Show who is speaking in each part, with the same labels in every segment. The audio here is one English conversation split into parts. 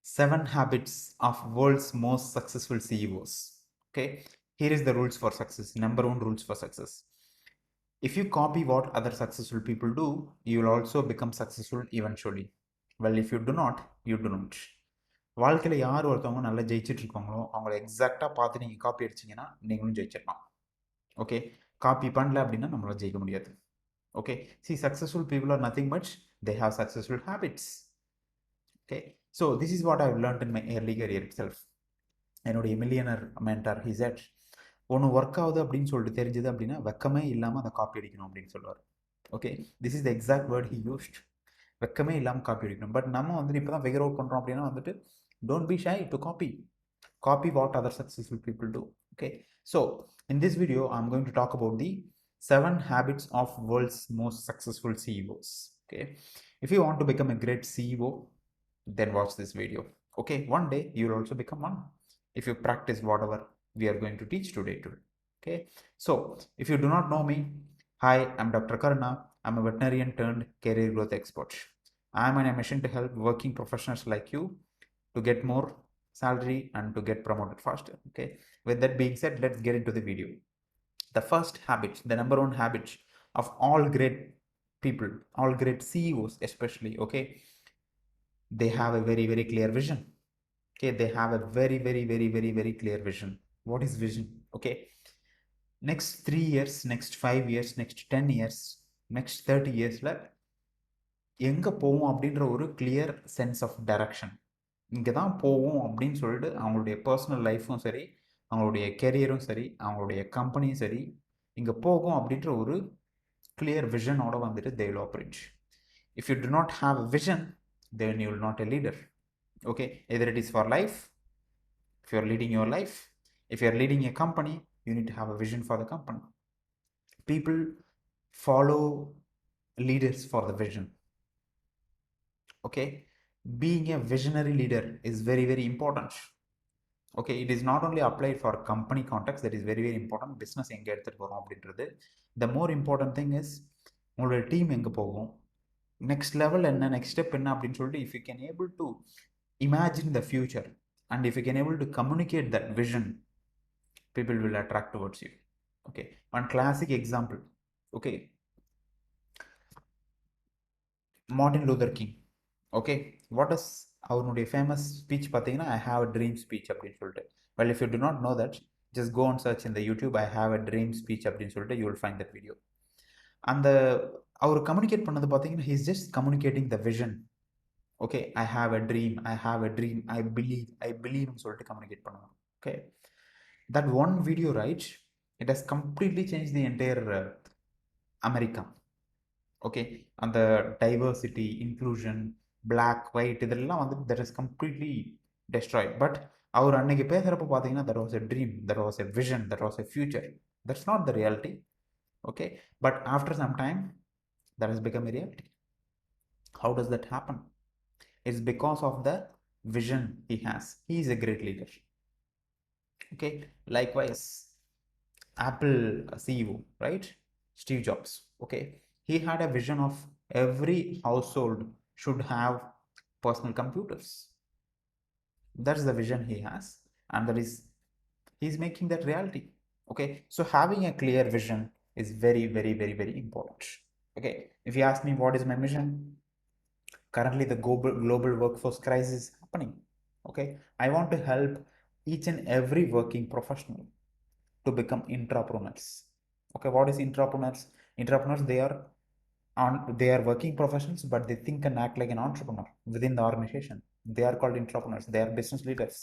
Speaker 1: 7 habits of world's most successful CEOs. Okay, here is the rules for success. Number one rules for success. If you copy what other successful people do, you will also become successful eventually. Well, if you do not, you do not. வாழ்க்கையில் யார் ஒருத்தவங்க நல்லா ஜெயிச்சிட்டு இருக்காங்களோ அவங்கள எக்ஸாக்டாக பார்த்து நீங்கள் copy அடிச்சிங்கன்னா நீங்களும் ஜெயிச்சிடலாம். ஓகே, காப்பி பண்ணல அப்படின்னா நம்மளால ஜெயிக்க முடியாது. Okay, see successful people are nothing but they have successful habits. Okay, so this is what I've learned in my early career itself. என்னுடைய மில்லியனர் மென்டார் he said ஒன்று ஒர்க் ஆகுது அப்படின்னு சொல்லிட்டு தெரிஞ்சது அப்படின்னா வெக்கமே இல்லாமல் அதை காப்பி அடிக்கணும் அப்படின்னு சொல்லுவார். Okay, this is the exact word he used. வெக்கமே இல்லாமல் காப்பி அடிக்கணும். பட் நம்ம வந்துட்டு இப்போ தான் ஃபிகர் அவுட் பண்ணுறோம் அப்படின்னா வந்துட்டு don't be shy to copy what other successful people do. Okay, so in this video I am going to talk about the 7 habits of world's most successful CEOs. Okay, if you want to become a great CEO, then watch this video. Okay, one day you will also become one if you practice whatever we are going to teach today. Okay, so if you do not know me, hi, I'm Dr. Karuna. I'm a veterinarian turned career growth expert. I'm on a mission to help working professionals like you to get more salary and to get promoted faster. Okay, with that being said, let's get into the video. The first habit, the number one habit of all great people, all great CEOs especially, okay, they have a very, very clear vision. Okay, they have a very, very, very, very, very clear vision. What is vision? Okay, next 3 years, next 5 years, next 10 years, next 30 yearsல எங்கே போவோம் அப்படின்ற ஒரு clear sense of direction. இங்கே தான் போவோம் அப்படின்னு சொல்லிட்டு அவங்களுடைய பர்சனல் லைஃப்பும் சரி, அவங்களுடைய கெரியரும் சரி, அவங்களுடைய கம்பெனியும் சரி, இங்கே போகும் அப்படின்ற ஒரு கிளியர் விஷனோட வந்துட்டு they will operate. If you do not have a vision, then you will not a leader. Okay, either it is for life, if you are leading your life, if you are leading a company, you need to have a vision for the company. People follow leaders for the vision. Okay, being a visionary leader is very, very important. Okay, it is not only applied for company context, that is very, very important. Business எங்க எடுத்துட்டு போறோம் அப்படின்றது. The more important thing is உங்களோட team எங்கே போகும், next level என்ன, next step என்ன அப்படின்னு சொல்லிட்டு if you can able to imagine the future and if you can able to communicate that vision, people will attract towards you. Okay, one classic example. Okay, Martin Luther King. Okay, what is அவருடைய famous speech பார்த்தீங்கன்னா I have a dream speech அப்படின்னு சொல்லிட்டு. Well, if you do not know that, just go and search இந்த YouTube I have a dream speech அப்படின்னு சொல்லிட்டு you will find that video. அந்த அவர் communicate பண்ணது பார்த்தீங்கன்னா he's just communicating the vision. Okay, I have a dream, I have a dream, I பிலீவ்னு சொல்லிட்டு communicate பண்ணுவாங்க. Okay, that one video, right, it has completely changed the entire America. Okay, and the diversity, inclusion, black, white, இதெல்லாம் வந்து that is completely destroyed. But அவர் அன்னைக்கு பேசுகிறப்ப பார்த்தீங்கன்னா that was a dream, that was a vision, that was a future. That's not the reality. Okay, but after some time that has become a reality. How does that happen? It's because of the vision he has. He is a great leader. Okay, likewise Apple CEO, right, Steve Jobs. Okay, he had a vision of every household should have personal computers. That's the vision he has, and that is he's making that reality. Okay, so having a clear vision is very, very, very, very important. Okay, if you ask me what is my mission, currently the global workforce crisis is happening. Okay, I want to help each and every working professional to become intrapreneurs. Okay, what is intrapreneurs? Intrapreneurs, they are working professionals, but they think and act like an entrepreneur within the organization. They are called intrapreneurs. They are business leaders.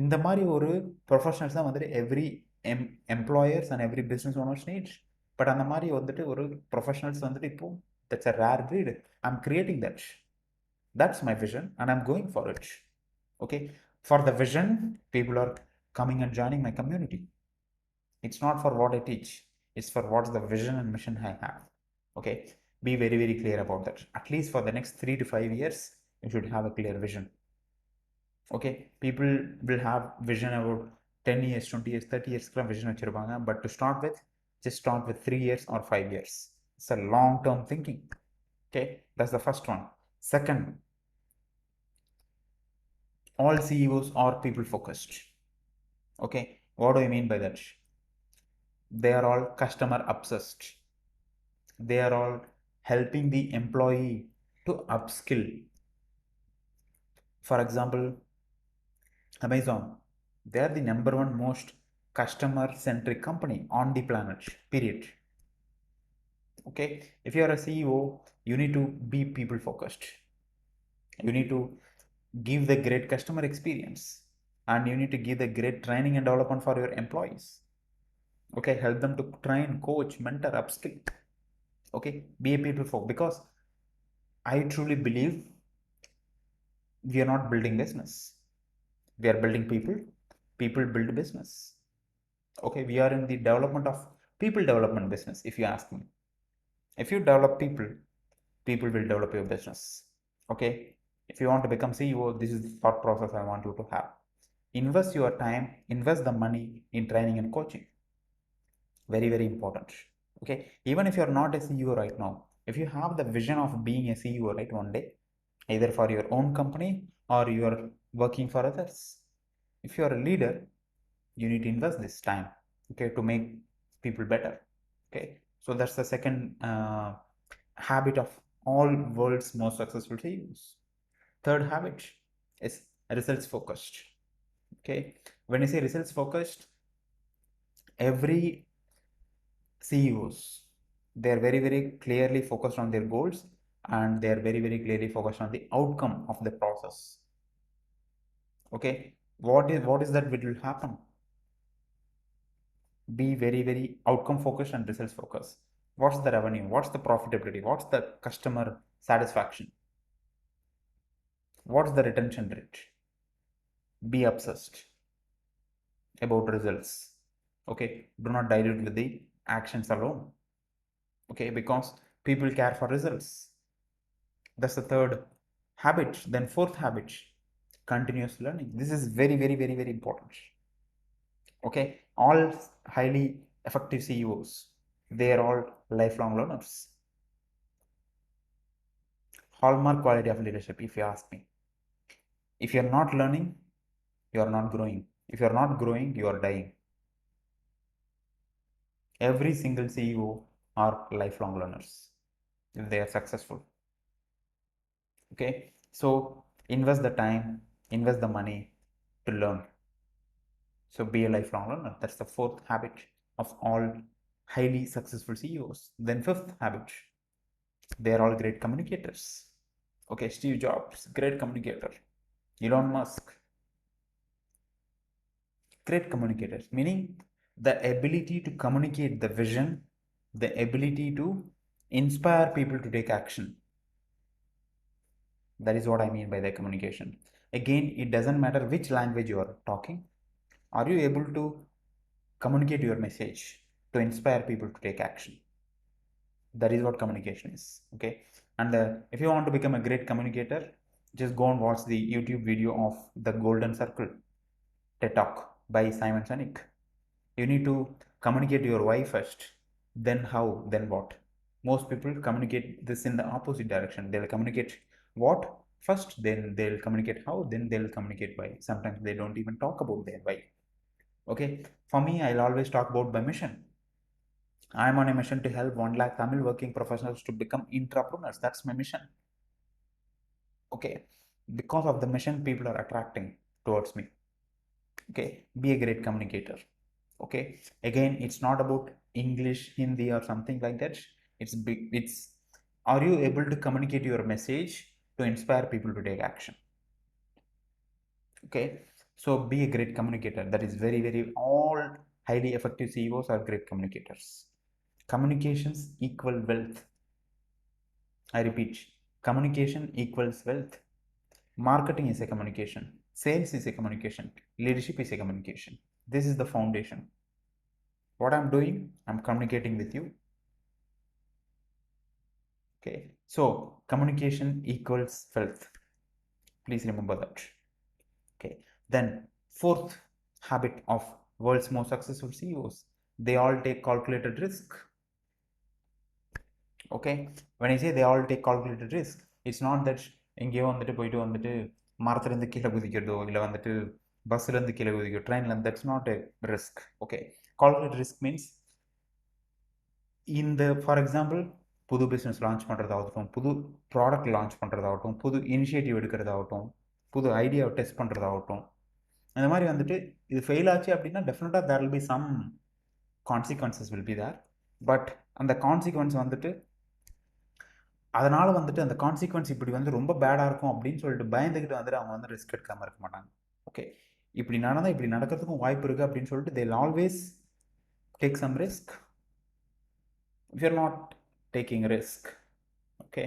Speaker 1: இந்த மாதிரி ஒரு professionals தான் வந்துட்டு every employers and every business owners needs. But அந்த மாதிரி வந்துட்டு ஒரு professionals வந்துட்டு இப்போ that's a rare breed. I'm creating that. That's my vision and I'm going for it. Okay, for the vision, people are coming and joining my community. It's not for what I teach, it's for what's the vision and mission I have. Okay, be very, very clear about that. At least for the next 3 to 5 years, you should have a clear vision. Okay, people will have vision about 10 years, 20 years, 30 years vision vechirupanga, but to start with, just start with 3 years or 5 years. It's a long term thinking. Okay, that's the first one. Second, All CEOs are people focused. Okay, what do I mean by that? They are all customer obsessed. They are all helping the employee to upskill. For example, Amazon, they are the number one most customer centric company on the planet, period. Okay, if you are a CEO, you need to be people focused. You need to give the great customer experience, and you need to give the great training and development for your employees. Okay, help them to train, coach, mentor, upskill. Okay, be a people focused, because I truly believe we are not building business. We are building people. People build business. Okay, we are in the development of people development business, if you ask me. If you develop people, people will develop your business. Okay, if you want to become CEO, this is the thought process I want you to have. Invest your time, invest the money in training and coaching. Very, very important. Okay, even if you're not a CEO right now, if you have the vision of being a CEO, right, one day, either for your own company or you are working for others, if you are a leader, you need to invest this time, okay, to make people better. Okay, so that's the second habit of all world's most successful CEOs. Third habit is results focused. Okay, when I say results focused, every CEOs, they are very, very clearly focused on their goals, and they are very, very clearly focused on the outcome of the process. Okay, what is that which will happen? Be very, very outcome focused and results focused. What's the revenue? What's the profitability? What's the customer satisfaction? What's the retention rate? Be obsessed about results. Okay, do not dilute with the actions alone. Okay, because people care for results. That's the third habit. Then fourth habit, continuous learning. This is very, very, very, very important. Okay, all highly effective CEOs, they are all lifelong learners. Hallmark quality of leadership, if you ask me. If you're not learning, you are not growing. If you're not growing, you are dying. Every single CEO are lifelong learners if they are successful. Okay, so invest the time, invest the money to learn. So be a lifelong learner. That's the fourth habit of all highly successful CEOs. Then fifth habit, they are all great communicators. Okay, Steve Jobs, great communicator. Elon Musk, great communicators, meaning the ability to communicate the vision, the ability to inspire people to take action. That is what I mean by the communication. Again, it doesn't matter which language you are talking. Are you able to communicate your message to inspire people to take action? That is what communication is. Okay, and if you want to become a great communicator, just go and watch the YouTube video of the Golden Circle TED Talk by Simon Sinek. You need to communicate your why first, then how, then what. Most people communicate this in the opposite direction. They'll communicate what first, then they'll communicate how, then they'll communicate why. Sometimes they don't even talk about their why. Okay, for me, I'll always talk about my mission. I'm on a mission to help 1 lakh Tamil working professionals to become entrepreneurs. That's my mission. Okay, because of the mission, people are attracting towards me. Okay, be a great communicator. Okay, again, it's not about English, Hindi, or something like that. It's big. It's, are you able to communicate your message to inspire people to take action? Okay, so be a great communicator. That is very, very, all highly effective CEOs are great communicators. Communications equal wealth. I repeat, communication equals wealth. Marketing is a communication. Sales is a communication. Leadership is a communication. This is the foundation. What I'm doing, I'm communicating with you. Okay, so communication equals wealth. Please remember that. Okay, then fourth habit of world's most successful CEOs, they all take calculated risk. Okay, when I say they all take calculated risk, it's not that இங்கே வந்துட்டு போயிட்டு வந்துட்டு மரத்துலேருந்து கீழே குதிக்கிறதோ இல்லை வந்துட்டு பஸ்ஸுலேருந்து கீழே குதிக்கிறதோ ட்ரெயின்லேருந்து, that's not a risk. Okay, calculate risk means இந்த ஃபார் எக்ஸாம்பிள் புது பிஸ்னஸ் லான்ச் பண்ணுறதாகட்டும், புது ப்ராடக்ட் லான்ச் பண்ணுறதாகட்டும், புது இனிஷியேட்டிவ் எடுக்கிறதாகட்டும், புது ஐடியாவை டெஸ்ட் பண்ணுறதாகட்டும், அந்த மாதிரி வந்துட்டு இது ஃபெயில் ஆச்சு அப்படின்னா டெஃபினட்டாக there will be some consequences will be there. But அந்த கான்சிக்வன்ஸ் வந்துட்டு அதனால் வந்துட்டு அந்த கான்சிக்வன்ஸ் இப்படி வந்து ரொம்ப பேடாக இருக்கும் அப்படின்னு சொல்லிட்டு பயந்துக்கிட்டு வந்துட்டு அவங்க வந்து ரிஸ்க் எடுக்காமல் இருக்க மாட்டாங்க. ஓகே, இப்படி நடந்தால் இப்படி நடக்கிறதுக்கும் வாய்ப்பு இருக்குது அப்படின்னு சொல்லிட்டு they will always take some risk. If you're not taking risk, okay,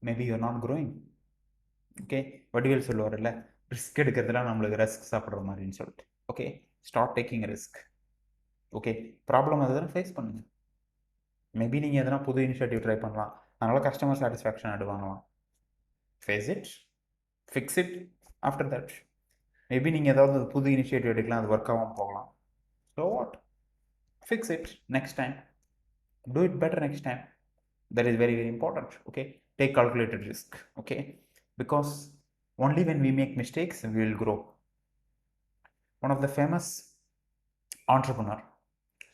Speaker 1: maybe you're not growing. Okay, Vadivel சொல்லுவார்ல, ரிஸ்க் எடுக்கிறதுலாம் நம்மளுக்கு ரிஸ்க் சாப்பிட்ற மாதிரின்னு சொல்லிட்டு. Okay, start taking risk. Okay, problem அதை ஃபேஸ் பண்ணுங்கள். மேபி நீங்கள் எதனா புது இனிஷியேட்டிவ் ட்ரை பண்ணலாம், அதனால் கஸ்டமர் சாட்டிஸ்ஃபேக்ஷன் எடுவாங்களாம். Face it, fix it, after that maybe நீங்கள் ஏதாவது புது இனிஷியேட்டிவ் எடுக்கலாம், அது ஒர்க் ஆகாமல் போகலாம். So what, fix it next time, do it better next time. That is very, very important. Okay, take calculated risk. Okay, because only when we make mistakes we will grow. One of the famous entrepreneur,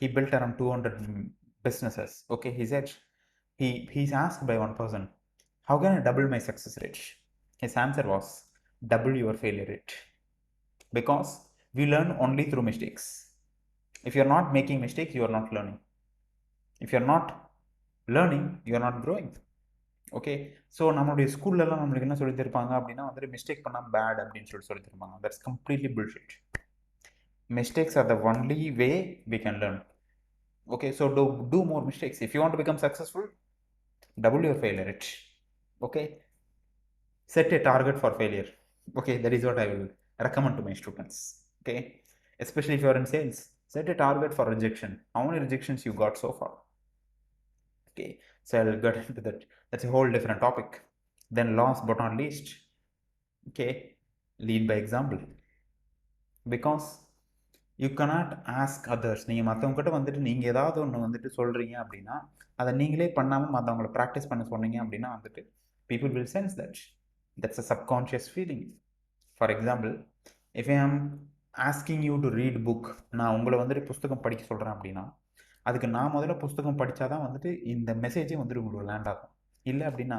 Speaker 1: he built around 200 businesses. Okay, he said he's asked by one person, how can I double my success rate? His answer was, double your failure rate, because we learn only through mistakes. If you're not making mistakes, you are not learning. If you're not learning, you're not growing. Okay, so நம்மளுடைய ஸ்கூல்லலாம் நம்மளுக்கு என்ன சொல்லி தருப்பாங்க அப்படின்னா வந்துட்டு mistake பண்ணால் bad அப்படின்னு சொல்லி தருப்பாங்க. That's completely bullshit. Mistakes are the only way we can learn. Okay, so do more mistakes. If you want to become successful, double your failure rate. Okay, set a target for failure. Okay, that is what I will recommend to my students. Okay, especially if you are in sales, set a target for rejection. How many rejections you got so far? Okay, so I'll get into that. That's a whole different topic. Then last but not least, okay, lead by example. Because you cannot ask others. நீங்கள் மற்றவங்ககிட்ட வந்துட்டு நீங்கள் ஏதாவது ஒன்று வந்துட்டு சொல்கிறீங்க அப்படின்னா அதை நீங்களே பண்ணாமல் மற்றவங்களை ப்ராக்டிஸ் பண்ண சொன்னீங்க அப்படின்னா வந்துட்டு people will sense that. That's a subconscious feeling. For example, if I am asking you to read book, நான் உங்களை வந்துட்டு புஸ்தகம் படிக்க சொல்கிறேன் அப்படின்னா அதுக்கு நான் முதல்ல புஸ்தகம் படித்தாதான் வந்துட்டு இந்த மெசேஜே வந்துட்டு உங்களுக்கு லேண்ட் ஆகும். இல்லை அப்படின்னா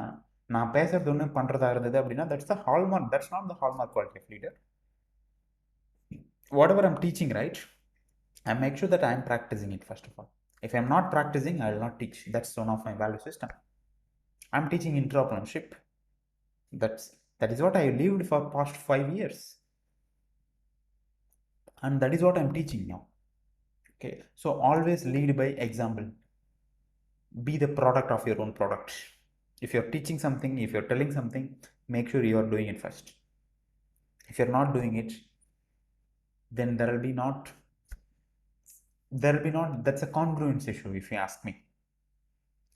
Speaker 1: நான் பேசுறது ஒன்று பண்ணுறதா இருந்தது அப்படின்னா that's the hallmark, that's not the hallmark quality of leader. Whatever I'm teaching, right, I make sure that I'm practicing it first of all. If I'm not practicing, I will not teach. That's one of my value system. I'm teaching entrepreneurship. That is what I lived for past 5 years, and that is what I'm teaching now. Okay, so always lead by example. Be the product of your own product. If you're teaching something, if you're telling something, make sure you are doing it first. If you're not doing it, then there will be not, that's a congruence issue if you ask me.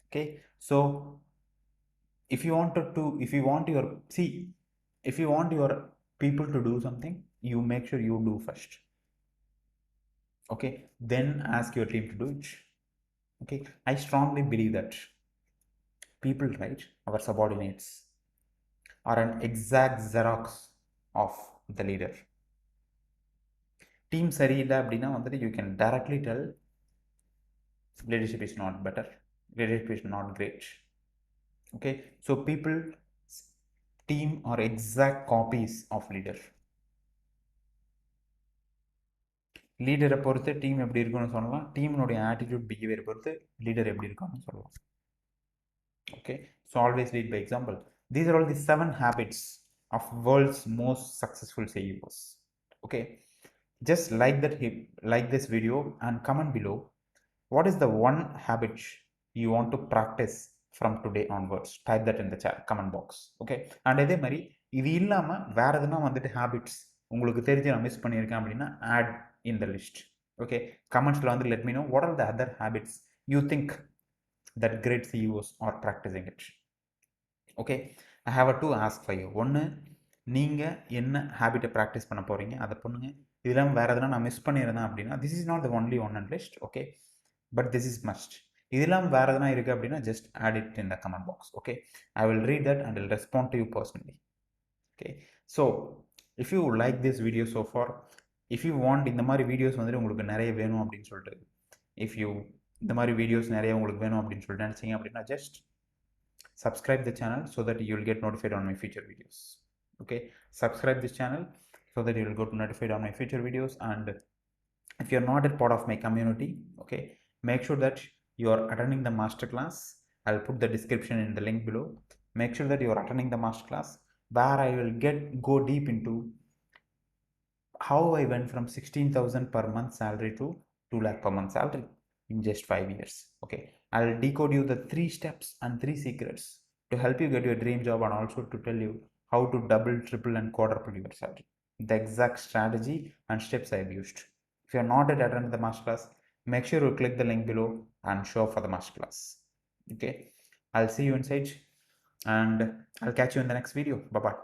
Speaker 1: Okay, so if you want your people to do something, you make sure you do first. Okay, then ask your team to do it. Okay, I strongly believe that people, right, our subordinates, are an exact xerox of the leader. Team சரியில்லை அப்படின்னா வந்துட்டு you can directly tell leadership is not better, leadership is not great. Okay, so people, team are exact copies of leader. லீடரை பொறுத்து team எப்படி இருக்குன்னு சொல்லலாம், டீமினுடைய attitude behaviour பொறுத்து leader எப்படி இருக்குன்னு சொல்லலாம். Okay, so always lead by example. These are all the 7 habits of world's most successful CEOs. Okay, just like this video and comment below what is the one habit you want to practice from today onwards. Type that in the chat comment box. Okay, and அதே மாதிரி இது இல்லாமல் வேறு எதுனா வந்துட்டு habits உங்களுக்கு தெரிஞ்சு நான் மிஸ் பண்ணியிருக்கேன் அப்படின்னா add in the list. Okay, commentsல வந்து let me know what are the other habits you think that great CEOs are practicing it. Okay, I have a 2 ask for you. ஒன்று, நீங்கள் என்ன ஹேபிட்டை ப்ராக்டிஸ் பண்ண போகிறீங்க அதை பண்ணுங்க. இதெல்லாம் வேறு எதுனா நான் மிஸ் பண்ணியிருந்தேன் அப்படின்னா this is not the only one on list. Okay, but this is must. இதெல்லாம் வேறு எதுனா இருக்குது அப்படின்னா just add it in the comment box. Okay, I will read that and will respond to you personally. Okay, So if you like this video so far, if you want இந்த மாதிரி videos வந்துட்டு உங்களுக்கு நிறைய வேணும் அப்படின்னு சொல்லிட்டு, if you இந்த மாதிரி வீடியோஸ் நிறைய உங்களுக்கு வேணும் அப்படின்னு சொல்லிட்டு நினச்சிங்க அப்படின்னா, just subscribe the channel so that you will get notified on my future videos. Okay, subscribe this channel so that you will get notified on my future videos. And if you're not a part of my community, okay, make sure that you are attending the masterclass. I'll put the description in the link below. Make sure that you are attending the masterclass, where I will go deep into how I went from 16,000 per month salary to 2 lakh per month salary in just 5 years. Okay, I'll decode you the 3 steps and 3 secrets to help you get your dream job, and also to tell you how to double, triple and quadruple your salary, the exact strategy and steps I've used. If you're not yet attended the masterclass, make sure you click the link below and show up for the masterclass. Okay, I'll see you inside, and I'll catch you in the next video. Bye bye.